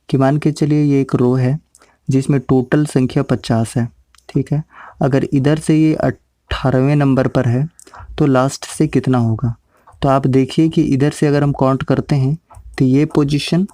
कि मान के चलिए ये एक रो है जिसमें टोटल संख्या 50 है, ठीक है। अगर इधर से ये 18वें नंबर पर है तो लास्ट से कितना होगा। तो आप देखिए कि इधर से अगर हम काउंट करते हैं तो ये पोजीशन,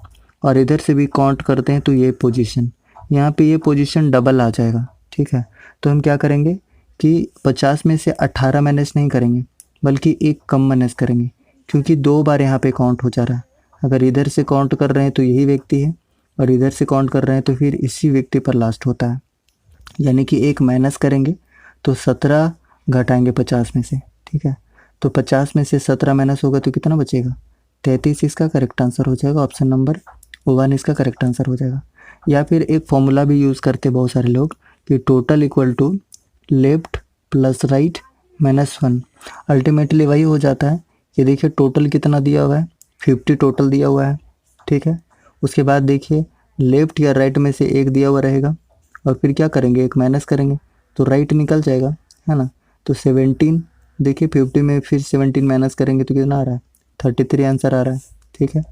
और इधर से भी काउंट करते हैं तो ये पोजीशन, यहाँ पे ये पोजीशन डबल आ जाएगा, ठीक है। तो हम क्या करेंगे कि 50 में से 18 माइनस नहीं करेंगे, बल्कि एक कम माइनस करेंगे, क्योंकि 2 बार यहाँ पे काउंट हो जा रहा है। अगर इधर से काउंट कर रहे हैं तो यही व्यक्ति है, और इधर से काउंट कर रहे हैं तो फिर इसी व्यक्ति पर लास्ट होता है, यानी कि एक माइनस करेंगे तो 17 घटाएंगे 50 में से, ठीक है। तो 50 में से 17 माइनस होगा तो कितना बचेगा, 33 इसका करेक्ट आंसर हो जाएगा, ऑप्शन नंबर 1 इसका करेक्ट आंसर हो जाएगा। या फिर एक फॉर्मूला भी यूज़ करते बहुत सारे लोग, कि total equal to left plus right minus 1। Ultimately वही हो जाता है कि देखिए टोटल कितना दिया हुआ है, 50 टोटल दिया हुआ है, ठीक है। उसके बाद देखिए लेफ्ट या राइट में से एक दिया हुआ रहेगा, और फिर क्या करेंगे, एक माइनस करेंगे तो राइट निकल जाएगा, है ना। तो 17, देखिए 50 में फिर 17 माइनस करेंगे तो कितना आ रहा है, 33 आंसर आ रहा है, ठीक है।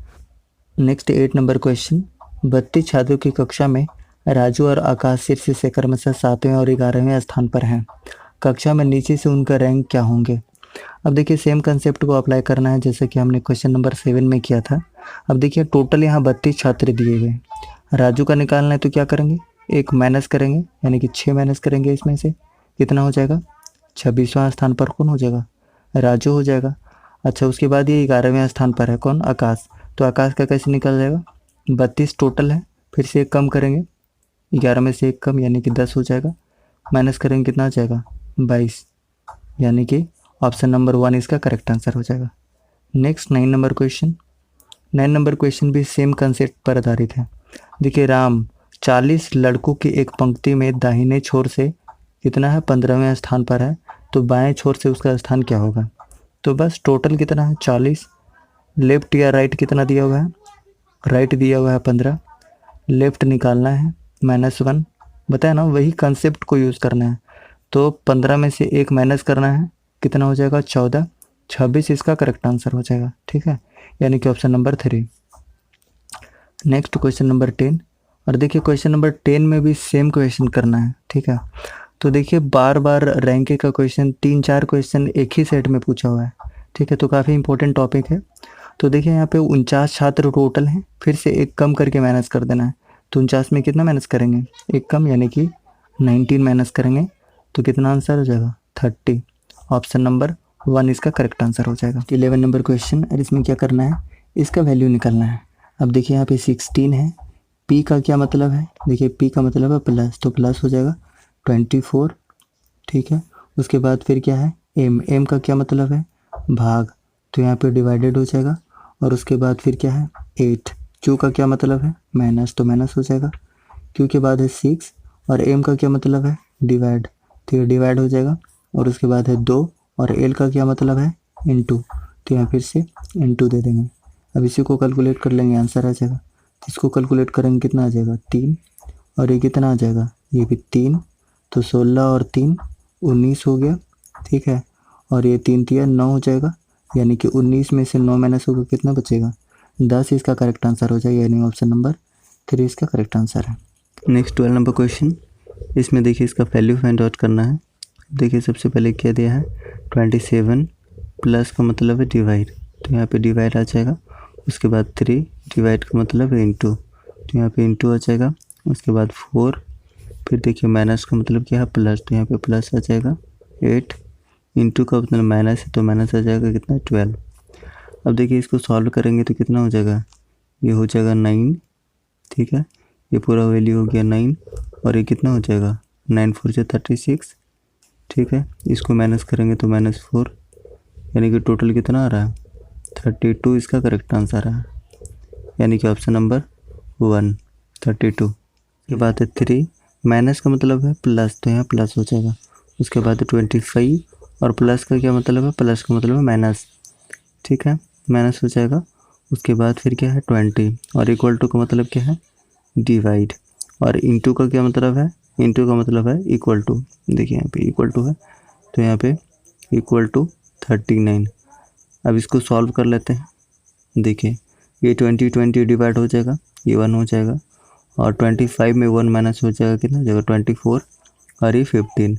Next 8 number question. 32 छात्रों की कक्षा में राजू और आकाश शीर्ष से क्रमशः 7वें और 11वें स्थान पर हैं। कक्षा में नीचे से उनका रैंक क्या होंगे। अब देखिए सेम कंसेप्ट को अप्लाई करना है जैसे कि हमने क्वेश्चन नंबर 7 में किया था। अब देखिए टोटल यहाँ 32 छात्र दिए गए, राजू का निकालना है तो क्या करेंगे, एक माइनस करेंगे, यानी कि 6 माइनस करेंगे, इसमें से कितना हो जाएगा, 26वां स्थान पर कौन हो जाएगा, राजू हो जाएगा। अच्छा उसके बाद ये 11वें स्थान पर है कौन, आकाश। तो आकाश का कैसे निकल जाएगा, 32 टोटल है, फिर से एक कम करेंगे, 11 में से एक कम यानी कि 10 हो जाएगा, माइनस करेंगे कितना आ जाएगा, 22, यानी कि ऑप्शन नंबर 1 इसका करेक्ट आंसर हो जाएगा। Next 9 number question. 9 number question भी सेम कंसेप्ट पर आधारित है। देखिए राम 40 लड़कों की एक पंक्ति में दाहिने छोर से कितना है, 15वें स्थान पर है, तो बाएं छोर से उसका स्थान क्या होगा। तो बस टोटल कितना है 40, लेफ्ट या राइट कितना दिया हुआ है, राइट दिया हुआ है 15, लेफ्ट निकालना है -1, बताया ना वही कंसेप्ट को यूज़ करना है। तो 15 में से एक माइनस करना है, कितना हो जाएगा 14, 26 इसका करेक्ट आंसर हो जाएगा, ठीक है, यानी कि option number 3। Next question number 10। और देखिए क्वेश्चन नंबर 10 में भी सेम क्वेश्चन करना है, ठीक है। तो देखिए बार बार रैंकिंग का क्वेश्चन 3-4 क्वेश्चन एक ही सेट में पूछा हुआ है, ठीक है, तो काफ़ी इंपॉर्टेंट टॉपिक है। तो देखिए यहाँ पे 49 छात्र टोटल हैं, फिर से एक कम करके माइनस कर देना है। तो 49 में कितना माइनस करेंगे, एक कम, यानी कि 19 माइनस करेंगे तो कितना आंसर हो जाएगा 30, ऑप्शन नंबर 1 इसका करेक्ट आंसर हो जाएगा। 11 नंबर क्वेश्चन, और इसमें क्या करना है, इसका वैल्यू निकालना है। अब देखिए यहाँ पे 16 है, पी का क्या मतलब है, देखिए पी का मतलब है प्लस, तो प्लस हो जाएगा 24, ठीक है। उसके बाद फिर क्या है, एम, एम का क्या मतलब है भाग, तो यहाँ पे डिवाइडेड हो जाएगा। और उसके बाद फिर क्या है 8, क्यू का क्या मतलब है माइनस, तो माइनस हो जाएगा। क्यू के बाद है 6, और एम का क्या मतलब है डिवाइड, तो ये डिवाइड हो जाएगा। और उसके बाद है 2, और एल का क्या मतलब है इनटू, तो यहाँ फिर से इनटू दे देंगे। अब इसी को कैलकुलेट कर लेंगे, आंसर आ जाएगा। इसको कैलकुलेट करेंगे कितना आ जाएगा 3, और ये कितना आ जाएगा, ये भी 3, तो 16 और 3 19 हो गया, ठीक है। और ये 3 3 9 हो जाएगा, यानी कि 19 में से 9 माइनस होगा कितना बचेगा 10, इसका करेक्ट आंसर हो जाएगा, यानी ऑप्शन नंबर 3 इसका करेक्ट आंसर है। Next 12 number question. इसमें देखिए इसका वैल्यू फाइंड आउट करना है। देखिए सबसे पहले क्या दिया है 27, प्लस का मतलब है डिवाइड, तो यहाँ पे डिवाइड आ जाएगा। उसके बाद 3, डिवाइड का मतलब है इंटू, तो यहाँ पे इंटू आ जाएगा। उसके बाद 4, फिर देखिए माइनस का मतलब क्या है प्लस, तो यहाँ पे प्लस आ जाएगा 8, इंटू का मतलब माइनस है तो माइनस आ जाएगा कितना 12। अब देखिए इसको सॉल्व करेंगे तो कितना हो जाएगा, ये हो जाएगा 9, ठीक है, ये पूरा वैल्यू हो गया 9, और ये कितना हो जाएगा 9 4 से 36, ठीक है। इसको माइनस करेंगे तो -4, यानी कि टोटल कितना आ रहा है 32, इसका करेक्ट आंसर है, यानी कि ऑप्शन नंबर 1 32। के बाद है 3, माइनस का मतलब है प्लस, तो यहाँ प्लस हो जाएगा। उसके बाद 25, और प्लस का क्या मतलब है, प्लस का मतलब है माइनस, ठीक है, माइनस हो जाएगा। उसके बाद फिर क्या है 20, और इक्वल टू का मतलब क्या है डिवाइड, और इंटू का क्या मतलब है, इंटू का मतलब है इक्वल टू। देखिए यहाँ पे इक्वल टू है तो यहाँ पे इक्वल टू 39। अब इसको सॉल्व कर लेते हैं। देखिए ये 20 डिवाइड हो जाएगा, ये 1 हो जाएगा, और 25 में 1 माइनस हो जाएगा, कितना हो जाएगा 24, और ये 15,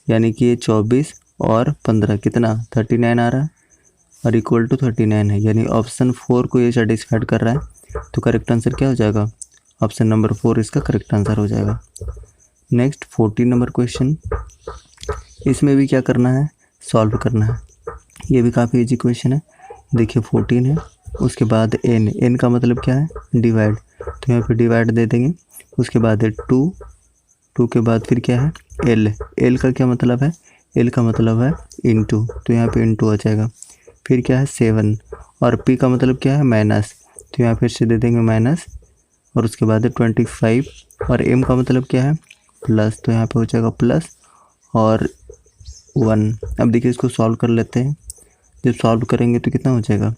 यानी कि ये 24 और 15 कितना 39 आ रहा है, और इक्वल टू 39 है, यानी ऑप्शन 4 को ये सेटिस्फाइड कर रहा है। तो करेक्ट आंसर क्या हो जाएगा, ऑप्शन नंबर 4 इसका करेक्ट आंसर हो जाएगा। नेक्स्ट 14 नंबर क्वेश्चन, इसमें भी क्या करना है, सॉल्व करना है। ये भी काफ़ी इजी क्वेश्चन है। देखिए 14 है, उसके बाद एन का मतलब क्या है डिवाइड, तो यहाँ पे डिवाइड दे देंगे। उसके बाद है 2 के बाद फिर क्या है एल का क्या मतलब है, एल का मतलब है इनटू, तो यहाँ पे इनटू आ जाएगा। फिर क्या है 7, और पी का मतलब क्या है माइनस, तो यहाँ फिर से दे देंगे माइनस, और उसके बाद है 25, और एम का मतलब क्या है प्लस, तो यहाँ पे हो जाएगा प्लस और 1। अब देखिए इसको सॉल्व कर लेते हैं। जब सॉल्व करेंगे तो कितना हो जाएगा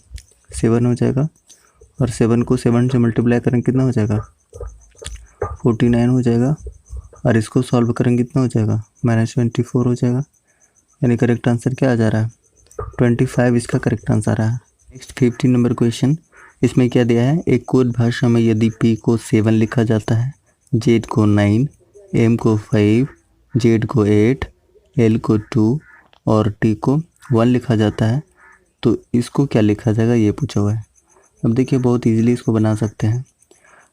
7 हो जाएगा, और 7 को 7 से मल्टीप्लाई करेंगे कितना हो जाएगा 49 हो जाएगा, और इसको सॉल्व करेंगे कितना हो जाएगा -24 हो जाएगा। यानी करेक्ट आंसर क्या आ जा रहा है 25, इसका करेक्ट आंसर आ रहा है। नेक्स्ट 15 नंबर क्वेश्चन, इसमें क्या दिया है, एक कोड भाषा में यदि पी को 7 लिखा जाता है, जेड को 9, एम को 5, जेड को 8, एल को 2 और टी को 1 लिखा जाता है, तो इसको क्या लिखा जाएगा ये पूछा हुआ है। अब देखिए बहुत इजीली इसको बना सकते हैं।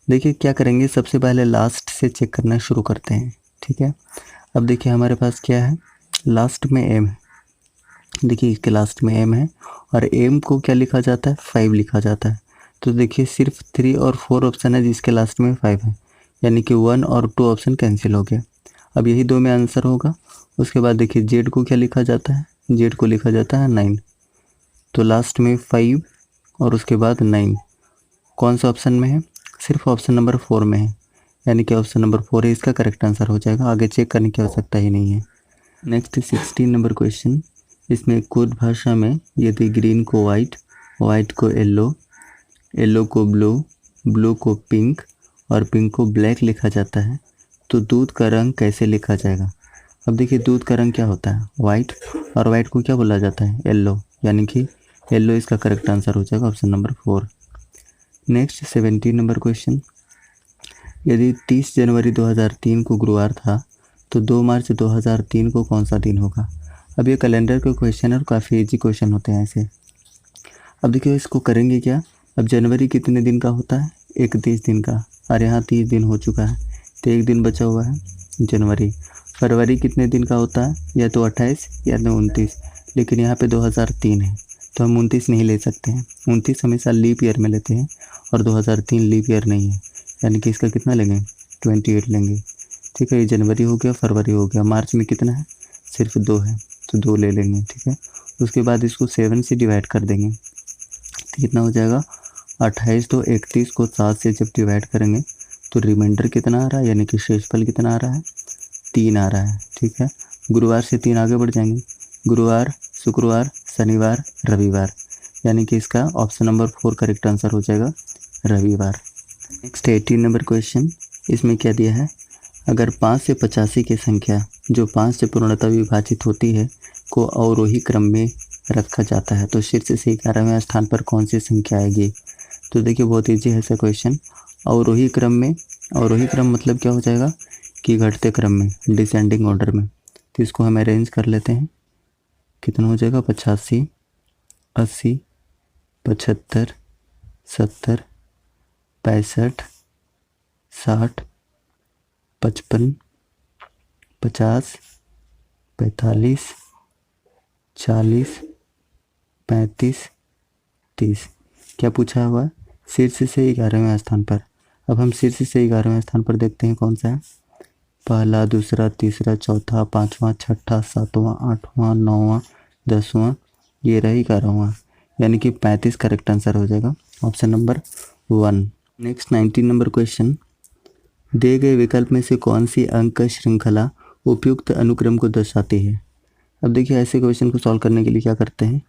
देखिए क्या करेंगे, सबसे पहले लास्ट से चेक करना शुरू करते हैं, ठीक है। अब देखिए हमारे पास क्या है, लास्ट में एम है, देखिए इसके लास्ट में एम है, और एम को क्या लिखा जाता है 5 लिखा जाता है। तो देखिए सिर्फ 3 और 4 ऑप्शन है जिसके लास्ट में 5 है, यानी कि 1 और 2 ऑप्शन कैंसिल हो गया। अब यही 2 में आंसर होगा। उसके बाद देखिए जेड को क्या लिखा जाता है, जेड को लिखा जाता है 9, तो लास्ट में 5 और उसके बाद 9 कौन सा ऑप्शन में है, सिर्फ ऑप्शन नंबर 4 में है, यानी कि ऑप्शन नंबर 4 है इसका करेक्ट आंसर हो जाएगा। आगे चेक करने की आवश्यकता ही नहीं है। नेक्स्ट 16 नंबर क्वेश्चन, इसमें कोड भाषा में यदि ग्रीन को वाइट, वाइट को येलो, येलो को ब्लू, ब्लू को पिंक और पिंक को ब्लैक लिखा जाता है, तो दूध का रंग कैसे लिखा जाएगा। अब देखिए दूध का रंग क्या होता है वाइट, और वाइट को क्या बोला जाता है येलो, यानी कि येलो इसका करेक्ट आंसर हो जाएगा option number 4। Next 17 number question, यदि 30 जनवरी 2003 को गुरुवार था, तो 2 मार्च 2003 को कौन सा दिन होगा। अब ये कैलेंडर के क्वेश्चन है और काफ़ी इजी क्वेश्चन होते हैं ऐसे। अब देखिए इसको करेंगे क्या, अब जनवरी कितने दिन का होता है 31 दिन का, और यहाँ 30 दिन हो चुका है तो 1 दिन बचा हुआ है जनवरी। फरवरी कितने दिन का होता है, या तो 28 या तो 29, लेकिन यहाँ पे 2003 है तो हम 29 नहीं ले सकते हैं, 29 हमेशा लीप ईयर में लेते हैं और 2003 लीप ईयर नहीं है, यानी कि इसका कितना लेंगे 28 लेंगे, ठीक है। ये जनवरी हो गया, फरवरी हो गया, मार्च में कितना है सिर्फ 2 है तो 2 ले लेंगे, ठीक है। उसके बाद इसको 7 से डिवाइड कर देंगे तो कितना हो जाएगा 28, तो 31 को 7 से जब डिवाइड करेंगे तो रिमाइंडर कितना आ रहा है, यानी कि शेषफल कितना आ रहा है 3 आ रहा है, ठीक है। गुरुवार से 3 आगे बढ़ जाएंगे, गुरुवार, शुक्रवार, शनिवार, रविवार, यानी कि इसका ऑप्शन नंबर 4 करेक्ट आंसर हो जाएगा रविवार। नेक्स्ट 18 नंबर क्वेश्चन, इसमें क्या दिया है, अगर 5 से 85 की संख्या जो 5 से पूर्णतः विभाजित होती है को अवरोही क्रम में रखा जाता है, तो शीर्ष से 11वें स्थान पर कौन सी संख्या आएगी। तो देखिए बहुत ईजी है ऐसा क्वेश्चन। अवरोही क्रम में, अवरोही क्रम मतलब क्या हो जाएगा कि घटते क्रम में, डिसेंडिंग ऑर्डर में, तो इसको हम अरेंज कर लेते हैं। कितना हो जाएगा 85, 80, 75, 70, 65, 60, 55, 50, 45, 40, 35, 30। क्या पूछा हुआ है शीर्ष से 11वें स्थान पर। अब हम शीर्ष से 11वें स्थान पर देखते हैं कौन सा है, पहला, दूसरा, तीसरा, चौथा, 5वां, छठा, 7वां, 8वां, 9वां, 10वां, ये रही 11वां, यानी कि 35 करेक्ट आंसर हो जाएगा option number 1। Next 19 number question, दिए गए विकल्प में से कौन सी अंक श्रृंखला उपयुक्त अनुक्रम को दर्शाती है। अब देखिए ऐसे क्वेश्चन को सॉल्व करने के लिए क्या करते हैं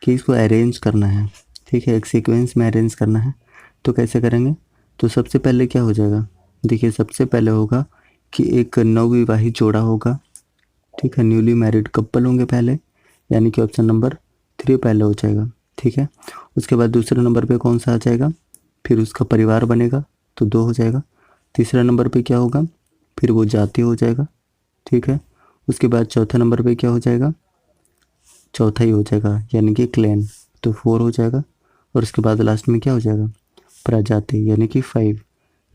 कि इसको अरेंज करना है, ठीक है, एक सीक्वेंस में अरेंज करना है। तो कैसे करेंगे, तो सबसे पहले क्या हो जाएगा, देखिए सबसे पहले होगा कि एक नवविवाहित जोड़ा होगा, ठीक है, न्यूली मैरिड कपल होंगे पहले, यानी कि ऑप्शन नंबर 3 पहले हो जाएगा, ठीक है। उसके बाद दूसरे नंबर पे कौन सा आ जाएगा, फिर उसका परिवार बनेगा तो 2 हो जाएगा। तीसरा नंबर पे क्या होगा, फिर वो जाति हो जाएगा, ठीक है। उसके बाद चौथे नंबर पे क्या हो जाएगा, चौथा ही हो जाएगा यानी कि क्लैन, तो 4 हो जाएगा। और उसके बाद लास्ट में क्या हो जाएगा, प्रजाति, यानी कि 5,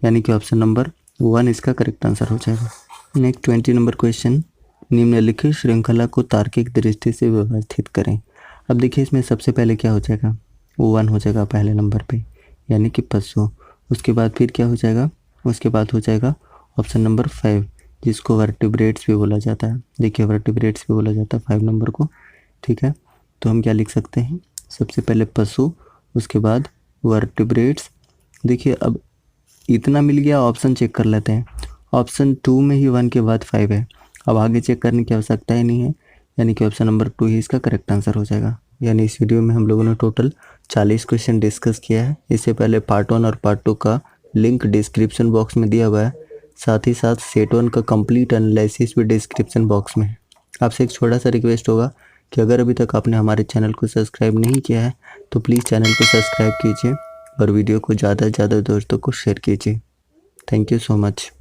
यानी कि ऑप्शन नंबर 1 इसका करेक्ट आंसर हो जाएगा। नेक्स्ट 20 नंबर क्वेश्चन, निम्नलिखित श्रृंखला को तार्किक दृष्टि से व्यवस्थित करें। अब देखिए इसमें सबसे पहले क्या हो जाएगा, 1 हो जाएगा पहले नंबर पे, यानी कि पशु। उसके बाद फिर क्या हो जाएगा, उसके बाद हो जाएगा ऑप्शन नंबर 5, जिसको वर्टिब्रेट्स भी बोला जाता है। देखिए वर्टिब्रेट्स भी बोला जाता है 5 नंबर को, ठीक है। तो हम क्या लिख सकते हैं, सबसे पहले पशु, उसके बाद वर्टिब्रेट्स। देखिए अब इतना मिल गया, ऑप्शन चेक कर लेते हैं। ऑप्शन 2 में ही 1 के बाद 5 है, अब आगे चेक करने की आवश्यकता ही नहीं है, यानी कि ऑप्शन नंबर 2 ही इसका करेक्ट आंसर हो जाएगा। यानी इस वीडियो में हम लोगों ने टोटल 40 क्वेश्चन डिस्कस किया है। इससे पहले पार्ट 1 और पार्ट 2 का लिंक डिस्क्रिप्शन बॉक्स में दिया हुआ है, साथ ही साथ सेट 1 का कंप्लीट एनालिसिस भी डिस्क्रिप्शन बॉक्स में है। आपसे एक छोटा सा रिक्वेस्ट होगा कि अगर अभी तक आपने हमारे चैनल को सब्सक्राइब नहीं किया है तो प्लीज़ चैनल को सब्सक्राइब कीजिए और वीडियो को ज़्यादा से ज़्यादा दोस्तों को शेयर कीजिए। Thank you so much.